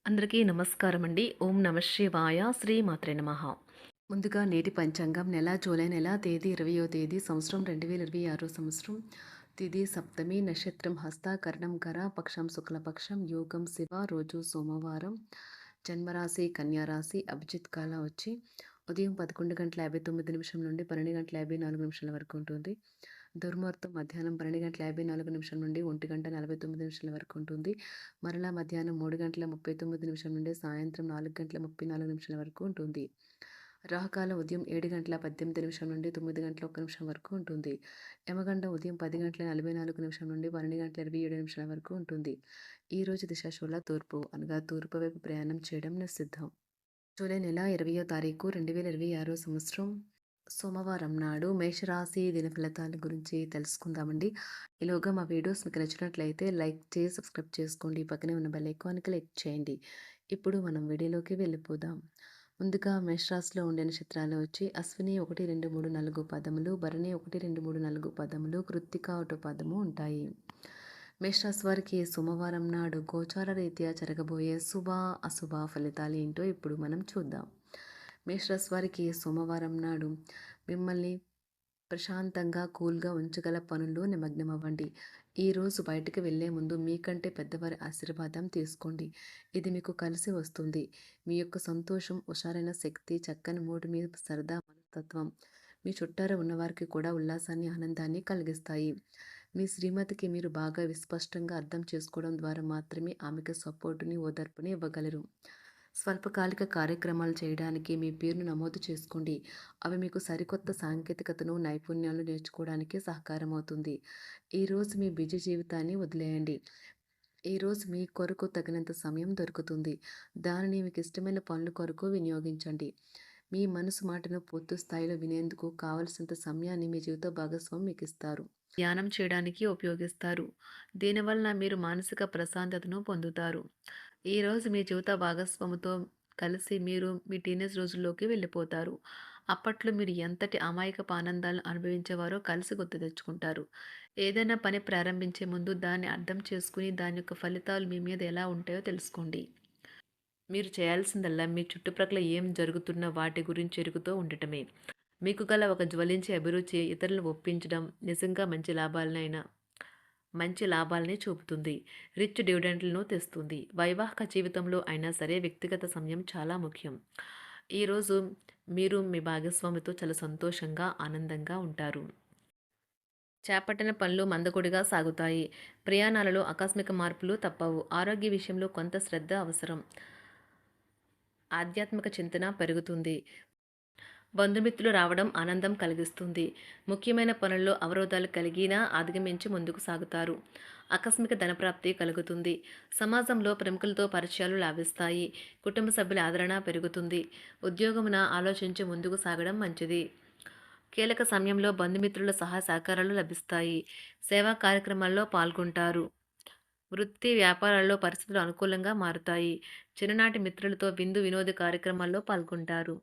అందరికీ నమస్కారం అండి. ఓం నమ శివాయ. శ్రీమాత్రే నమః. ముందుగా నేటి పంచాంగం జూలై నెల తేదీ 20వ తేదీ సంవత్సరం 2026 సంవత్సరం. తిథి సప్తమి, నక్షత్రం హస్త, కరణం కర, పక్షం శుక్లపక్షం, యోగం శివ, రోజు సోమవారం. జన్మరాశి కన్యారాశి. అభిజిత్ కాల వచ్చి ఉదయం 11:59 నుండి 12:54 వరకు ఉంటుంది. దుర్ముహూర్తం మధ్యాహ్నం 12:54 నుండి 1:49 వరకు ఉంటుంది. మరలా మధ్యాహ్నం 3:39 నుండి సాయంత్రం 4:34 వరకు ఉంటుంది. రాహుకాలం ఉదయం 7:18 నుండి 9:01 వరకు ఉంటుంది. యమగండం ఉదయం 10:44 నుండి 12:27 వరకు ఉంటుంది. ఈ రోజు దిశాశూల తూర్పు అనగా తూర్పు వైపు ప్రయాణం చేయడం నిషిద్ధం. జూలై నెల 20వ తారీఖు 2026 సంవత్సరం సోమవారం నాడు మేషరాశి దిన ఫలితాల గురించి తెలుసుకుందామండి. ఈలోగా మా వీడియోస్ మీకు నచ్చినట్లయితే లైక్ చేసి సబ్స్క్రైబ్ చేసుకోండి. పక్కనే ఉన్న బెల్ ఐకాన్కి క్లిక్ చేయండి. ఇప్పుడు మనం వీడియోలోకి వెళ్ళిపోదాం. ముందుగా మేషరాశిలో ఉండే నక్షత్రాలు వచ్చి అశ్విని 1, 2, 3, 4 పదములు, భరణి 1, 2, 3, 4 పదములు, కృత్తిక 1 పదము ఉంటాయి. మేషరాశి వారికి సోమవారం నాడు గోచార రీత్యా జరగబోయే శుభ అశుభ ఫలితాలు ఏంటో ఇప్పుడు మనం చూద్దాం. మేషరాశి వారికి సోమవారం నాడు మిమ్మల్ని ప్రశాంతంగా కూల్గా ఉంచగల పనుల్లో నిమగ్నం అవ్వండి. ఈరోజు బయటకు వెళ్లే ముందు మీకంటే పెద్దవారి ఆశీర్వాదం తీసుకోండి. ఇది మీకు కలిసి వస్తుంది. మీ యొక్క సంతోషం, హుషారైన శక్తి, చక్కని మూడు మీ సరదా మనస్తత్వం మీ చుట్టారా ఉన్నవారికి కూడా ఉల్లాసాన్ని, ఆనందాన్ని కలిగిస్తాయి. మీ శ్రీమతికి మీరు బాగా విస్పష్టంగా అర్థం చేసుకోవడం ద్వారా మాత్రమే ఆమెకు సపోర్టుని, ఓదార్పుని ఇవ్వగలరు. స్వల్పకాలిక కార్యక్రమాలు చేయడానికి మీ పేరును నమోదు చేసుకోండి. అవి మీకు సరికొత్త సాంకేతికతను, నైపుణ్యాలు నేర్చుకోవడానికి సహకారం అవుతుంది. ఈరోజు మీ బిజీ జీవితాన్ని వదిలేయండి. ఈరోజు మీ కొరకు తగినంత సమయం దొరుకుతుంది. దానిని మీకు ఇష్టమైన పనుల కొరకు వినియోగించండి. మీ మనసు మాటను పూర్తి స్థాయిలో వినేందుకు కావలసినంత సమయాన్ని మీ జీవిత భాగస్వామి మీకు ఇస్తారు. ధ్యానం చేయడానికి ఉపయోగిస్తారు. దీనివలన మీరు మానసిక ప్రశాంతతను పొందుతారు. ఈరోజు మీ జీవిత భాగస్వామితో కలిసి మీరు మీ టీనేజ్ రోజుల్లోకి వెళ్ళిపోతారు. అప్పట్లో మీరు ఎంతటి అమాయకపు ఆనందాలను అనుభవించేవారో కలిసి గుర్తు తెచ్చుకుంటారు. ఏదైనా పని ప్రారంభించే ముందు దాన్ని అర్థం చేసుకుని దాని యొక్క ఫలితాలు మీ మీద ఎలా ఉంటాయో తెలుసుకోండి. మీరు చేయాల్సిందల్లా మీ చుట్టుప్రక్కల ఏం జరుగుతున్న వాటి గురించి ఎరుగుతూ ఉండటమే. మీకు గల ఒక జ్వలించే అభిరుచి ఇతరులను ఒప్పించడం నిజంగా మంచి లాభాలనే చూపుతుంది. రిచ్ డివిడెండ్లను తెస్తుంది. వైవాహిక జీవితంలో అయినా సరే వ్యక్తిగత సమయం చాలా ముఖ్యం. ఈరోజు మీరు మీ భాగస్వామితో చాలా సంతోషంగా, ఆనందంగా ఉంటారు. చేపట్టిన పనులు మందకొడిగా సాగుతాయి. ప్రయాణాలలో ఆకస్మిక మార్పులు తప్పవు. ఆరోగ్య విషయంలో కొంత శ్రద్ధ అవసరం. ఆధ్యాత్మిక చింతన పెరుగుతుంది. బంధుమిత్రులు రావడం ఆనందం కలిగిస్తుంది. ముఖ్యమైన పనుల్లో అవరోధాలు కలిగినా అధిగమించి ముందుకు సాగుతారు. ఆకస్మిక ధనప్రాప్తి కలుగుతుంది. సమాజంలో ప్రముఖులతో పరిచయాలు లాభిస్తాయి. కుటుంబ సభ్యుల ఆదరణ పెరుగుతుంది. ఉద్యోగమున ఆలోచించి ముందుకు సాగడం మంచిది. కీలక సమయంలో బంధుమిత్రుల సహాయ సహకారాలు లభిస్తాయి. సేవా కార్యక్రమాల్లో పాల్గొంటారు. వృత్తి వ్యాపారాల్లో పరిస్థితులు అనుకూలంగా మారుతాయి. చిన్ననాటి మిత్రులతో విందు వినోద కార్యక్రమాల్లో పాల్గొంటారు.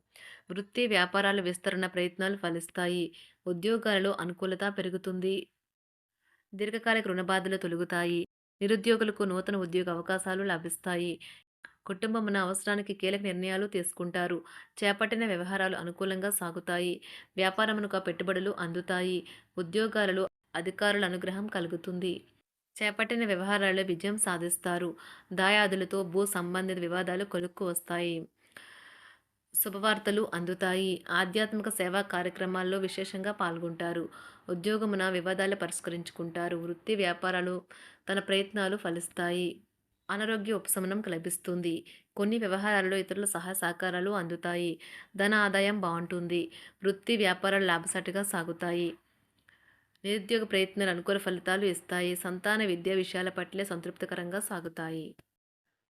వృత్తి వ్యాపారాల విస్తరణ ప్రయత్నాలు ఫలిస్తాయి. ఉద్యోగాలలో అనుకూలత పెరుగుతుంది. దీర్ఘకాలిక రుణ బాధలు తొలగుతాయి. నిరుద్యోగులకు నూతన ఉద్యోగ అవకాశాలు లభిస్తాయి. కుటుంబమున అవసరానికి కీలక నిర్ణయాలు తీసుకుంటారు. చేపట్టిన వ్యవహారాలు అనుకూలంగా సాగుతాయి. వ్యాపారమునకు పెట్టుబడులు అందుతాయి. ఉద్యోగాలలో అధికారుల అనుగ్రహం కలుగుతుంది. చేపట్టిన వ్యవహారాల్లో విజయం సాధిస్తారు. దాయాదులతో భూ సంబంధిత వివాదాలు కొలుక్కు వస్తాయి. శుభవార్తలు అందుతాయి. ఆధ్యాత్మిక సేవా కార్యక్రమాల్లో విశేషంగా పాల్గొంటారు. ఉద్యోగమున వివాదాలు పరిష్కరించుకుంటారు. వృత్తి వ్యాపారాలు తన ప్రయత్నాలు ఫలిస్తాయి. అనారోగ్య ఉపశమనం లభిస్తుంది. కొన్ని వ్యవహారాల్లో ఇతరుల సహాయ సహకారాలు అందుతాయి. ధన ఆదాయం బాగుంటుంది. వృత్తి వ్యాపారాలు లాభసాటిగా సాగుతాయి. నిరుద్యోగ ప్రయత్నాలు అనుకూల ఫలితాలు ఇస్తాయి. సంతాన విద్యా విషయాల పట్లే సంతృప్తికరంగా సాగుతాయి.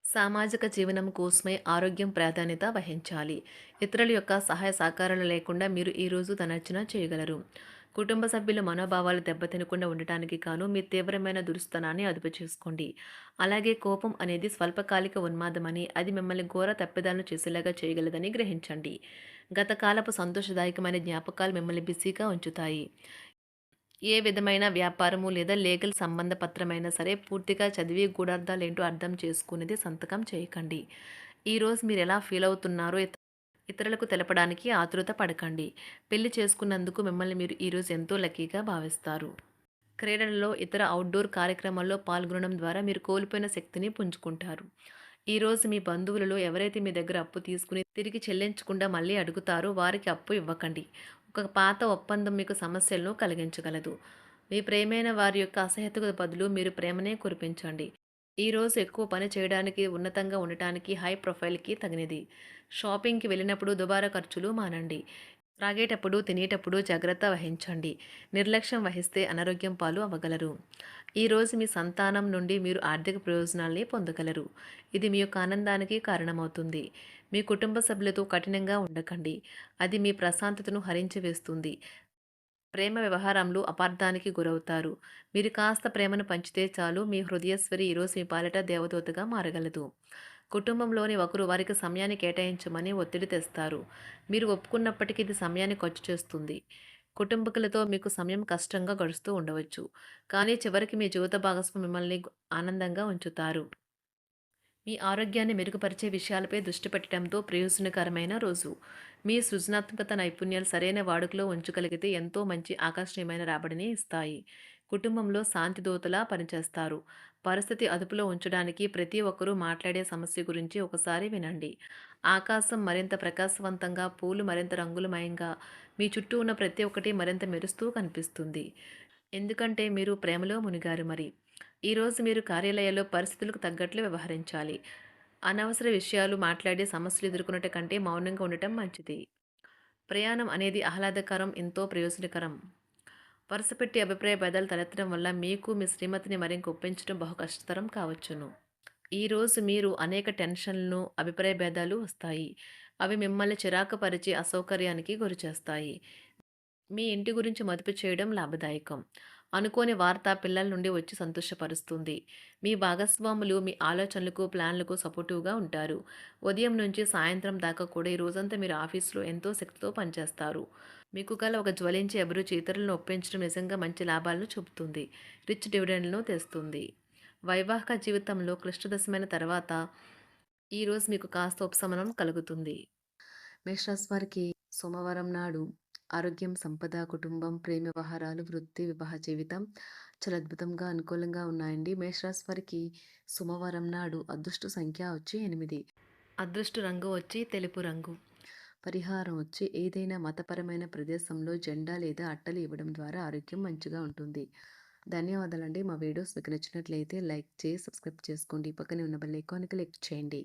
సామాజిక జీవనం కోసమై ఆరోగ్యం ప్రాధాన్యత వహించాలి. ఇతరుల యొక్క సహాయ సహకారాలు లేకుండా మీరు ఈరోజు ధనార్జన చేయగలరు. కుటుంబ సభ్యుల మనోభావాలు దెబ్బతినకుండా ఉండటానికి గాను మీ తీవ్రమైన దురుస్తనాన్ని అదుపు చేసుకోండి. అలాగే కోపం అనేది స్వల్పకాలిక ఉన్మాదమని, అది మిమ్మల్ని ఘోర తప్పిదాలను చేసేలాగా చేయగలదని గ్రహించండి. గతకాలపు సంతోషదాయకమైన జ్ఞాపకాలు మిమ్మల్ని బిజీగా ఉంచుతాయి. ఏ విధమైన వ్యాపారము లేదా లీగల్ సంబంధ పత్రమైనా సరే పూర్తిగా చదివి గూఢార్థాలేంటో అర్థం చేసుకునేది సంతకం చేయకండి. ఈరోజు మీరెలా ఫీల్ అవుతున్నారో ఇతరులకు తెలపడానికి ఆతురత పడకండి. పెళ్లి చేసుకున్నందుకు మిమ్మల్ని మీరు ఈరోజు ఎంతో లక్కీగా భావిస్తారు. క్రీడలలో ఇతర అవుట్‌డోర్ కార్యక్రమాల్లో పాల్గొనడం ద్వారా మీరు కోల్పోయిన శక్తిని పుంజుకుంటారు. ఈరోజు మీ బంధువులలో ఎవరైతే మీ దగ్గర అప్పు తీసుకుని తిరిగి చెల్లించకుండా మళ్ళీ అడుగుతారో వారికి అప్పు ఇవ్వకండి. ఒక పాత ఒప్పందం మీకు సమస్యలను కలిగించగలదు. మీ ప్రియమైన వారి యొక్క అసహ్యతకు బదులు మీరు ప్రేమనే కురిపించండి. ఈరోజు ఎక్కువ పని చేయడానికి, ఉన్నతంగా ఉండటానికి, హై ప్రొఫైల్‌కి తగినది. షాపింగ్‌కి వెళ్ళినప్పుడు దుబారా ఖర్చులు మానండి. త్రాగేటప్పుడు, తినేటప్పుడు జాగ్రత్త వహించండి. నిర్లక్ష్యం వహిస్తే అనారోగ్యం పాలు అవ్వగలరు. ఈరోజు మీ సంతానం నుండి మీరు ఆర్థిక ప్రయోజనాల్ని పొందగలరు. ఇది మీ యొక్క ఆనందానికి కారణమవుతుంది. మీ కుటుంబ సభ్యులతో కఠినంగా ఉండకండి. అది మీ ప్రశాంతతను హరించి వేస్తుంది. ప్రేమ వ్యవహారంలో అపార్థానికి గురవుతారు. మీరు కాస్త ప్రేమను పంచితే చాలు మీ హృదయేశ్వరి ఈరోజు మీ పాలిట దేవదూతగా మారగలదు. కుటుంబంలోని ఒకరు వారికి సమయాన్ని కేటాయించమని ఒత్తిడి తెస్తారు. మీరు ఒప్పుకున్నప్పటికీ ఇది సమయాన్ని ఖర్చు చేస్తుంది. కుటుంబకులతో మీకు సమయం కష్టంగా గడుస్తూ ఉండవచ్చు. కానీ చివరికి మీ జీవిత భాగస్వామి మిమ్మల్ని ఆనందంగా ఉంచుతారు. మీ ఆరోగ్యాన్ని మెరుగుపరిచే విషయాలపై దృష్టి పెట్టడంతో ప్రయోజనకరమైన రోజు. మీ సృజనాత్మకత నైపుణ్యాలు సరైన వాడుకలో ఉంచగలిగితే ఎంతో మంచి ఆకర్షణీయమైన రాబడిని ఇస్తాయి. కుటుంబంలో శాంతి దూతలా పనిచేస్తారు. పరిస్థితి అదుపులో ఉంచడానికి ప్రతి ఒక్కరూ మాట్లాడే సమస్య గురించి ఒకసారి వినండి. ఆకాశం మరింత ప్రకాశవంతంగా, పూలు మరింత రంగులమయంగా, మీ చుట్టూ ఉన్న ప్రతి ఒక్కటి మరింత మెరుస్తూ కనిపిస్తుంది. ఎందుకంటే మీరు ప్రేమలో మునిగారు మరి. ఈరోజు మీరు కార్యాలయాల్లో పరిస్థితులకు తగ్గట్లు వ్యవహరించాలి. అనవసర విషయాలు మాట్లాడి సమస్యలు ఎదుర్కొనట కంటే మౌనంగా ఉండటం మంచిది. ప్రయాణం అనేది ఆహ్లాదకరం, ఎంతో ప్రయోజనకరం. వరుసపెట్టి అభిప్రాయ భేదాలు తలెత్తడం వల్ల మీకు మీ శ్రీమతిని మరింక ఒప్పించడం బహు కష్టతరం కావచ్చును. ఈరోజు మీరు అనేక టెన్షన్లను, అభిప్రాయ భేదాలు వస్తాయి. అవి మిమ్మల్ని చిరాకు పరిచి అసౌకర్యానికి గురిచేస్తాయి. మీ ఇంటి గురించి మదుపు చేయడం లాభదాయకం. అనుకోని వార్త పిల్లల నుండి వచ్చి సంతోషపరుస్తుంది. మీ భాగస్వాములు మీ ఆలోచనలకు, ప్లాన్లకు సపోర్టివ్‌గా ఉంటారు. ఉదయం నుంచి సాయంత్రం దాకా కూడా ఈ రోజంతా మీరు ఆఫీస్‌లో ఎంతో శక్తితో పనిచేస్తారు. మీకు గల ఒక జ్వలించే అభిరుచి ఇతరులను ఒప్పించడం నిజంగా మంచి లాభాలను చూపుతుంది. రిచ్ డివిడెండ్‌లను తెస్తుంది. వైవాహిక జీవితంలో క్లిష్టదశమైన తర్వాత ఈరోజు మీకు కాస్త ఉపశమనం కలుగుతుంది. మేషరాశి వారికి సోమవారం నాడు ఆరోగ్యం, సంపద, కుటుంబం, ప్రేమ వ్యవహారాలు, వృత్తి, వివాహ జీవితం చాలా అద్భుతంగా, అనుకూలంగా ఉన్నాయండి. మేషరాశి వారికి సోమవారం నాడు అదృష్ట సంఖ్య వచ్చి 8. అదృష్ట రంగు వచ్చి తెలుపు రంగు. పరిహారం వచ్చి ఏదైనా మతపరమైన ప్రదేశంలో జెండా లేదా అట్టలు ఇవ్వడం ద్వారా ఆరోగ్యం మంచిగా ఉంటుంది. ధన్యవాదాలండి. మా వీడియోస్ మీకు నచ్చినట్లయితే లైక్ చేసి సబ్స్క్రైబ్ చేసుకోండి. పక్కనే ఉన్న బెల్ ఐకాన్‌ని క్లిక్ చేయండి.